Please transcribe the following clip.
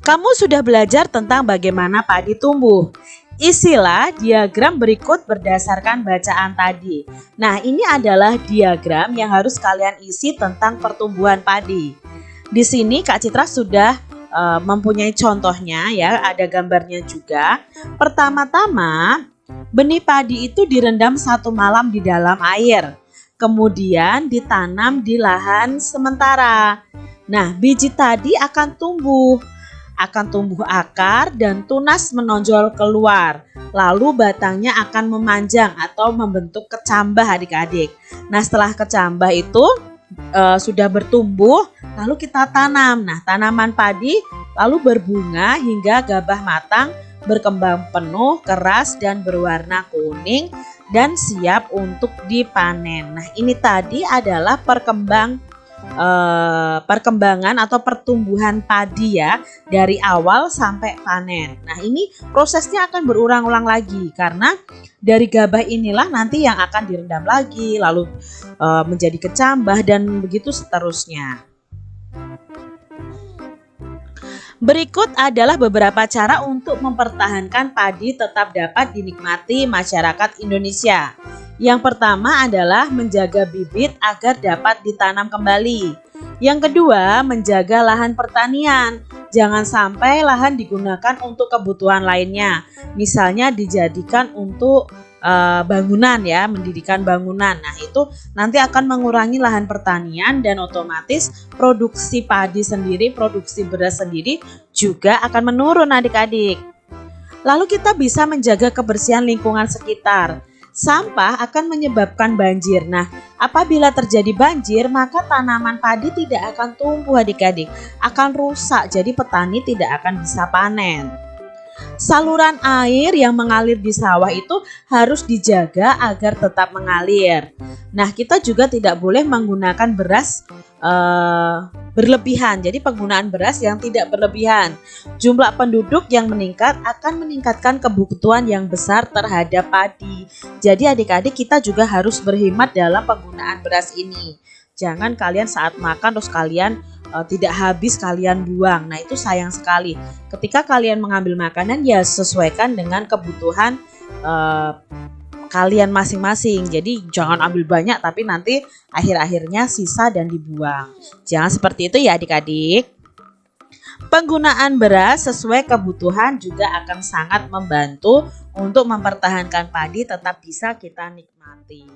Kamu sudah belajar tentang bagaimana padi tumbuh. Isilah diagram berikut berdasarkan bacaan tadi. Nah, ini adalah diagram yang harus kalian isi tentang pertumbuhan padi. Di sini Kak Citra sudah mempunyai contohnya ya, ada gambarnya juga. Pertama-tama, benih padi itu direndam 1 malam di dalam air. Kemudian ditanam di lahan sementara. Nah, biji tadi akan tumbuh akar dan tunas menonjol keluar. Lalu batangnya akan memanjang atau membentuk kecambah adik-adik. Nah, setelah kecambah itu sudah bertumbuh, lalu kita tanam. Nah, tanaman padi lalu berbunga hingga gabah matang, berkembang penuh, keras dan berwarna kuning dan siap untuk dipanen. Nah, ini tadi adalah perkembangan atau pertumbuhan padi ya, dari awal sampai panen. Nah, ini prosesnya akan berulang-ulang lagi karena dari gabah inilah nanti yang akan direndam lagi, lalu menjadi kecambah dan begitu seterusnya. Berikut adalah beberapa cara untuk mempertahankan padi tetap dapat dinikmati masyarakat Indonesia. Yang pertama adalah menjaga bibit agar dapat ditanam kembali. Yang kedua, menjaga lahan pertanian. Jangan sampai lahan digunakan untuk kebutuhan lainnya. Misalnya dijadikan untuk bangunan ya, mendirikan bangunan. Nah, itu nanti akan mengurangi lahan pertanian dan otomatis produksi padi sendiri, produksi beras sendiri juga akan menurun adik-adik. Lalu kita bisa menjaga kebersihan lingkungan sekitar. Sampah akan menyebabkan banjir. Nah, apabila terjadi banjir, maka tanaman padi tidak akan tumbuh adik-adik, akan rusak. Jadi petani tidak akan bisa panen. Saluran air yang mengalir di sawah itu harus dijaga agar tetap mengalir. Nah, kita juga tidak boleh menggunakan beras berlebihan. Jadi penggunaan beras yang tidak berlebihan. Jumlah penduduk yang meningkat akan meningkatkan kebutuhan yang besar terhadap padi. Jadi adik-adik kita juga harus berhemat dalam penggunaan beras ini. Jangan kalian saat makan terus kalian tidak habis kalian buang. Nah, itu sayang sekali. Ketika kalian mengambil makanan ya sesuaikan dengan kebutuhan kalian masing-masing. Jadi jangan ambil banyak tapi nanti akhir-akhirnya sisa dan dibuang. Jangan seperti itu ya adik-adik. Penggunaan beras sesuai kebutuhan juga akan sangat membantu untuk mempertahankan padi tetap bisa kita nikmati.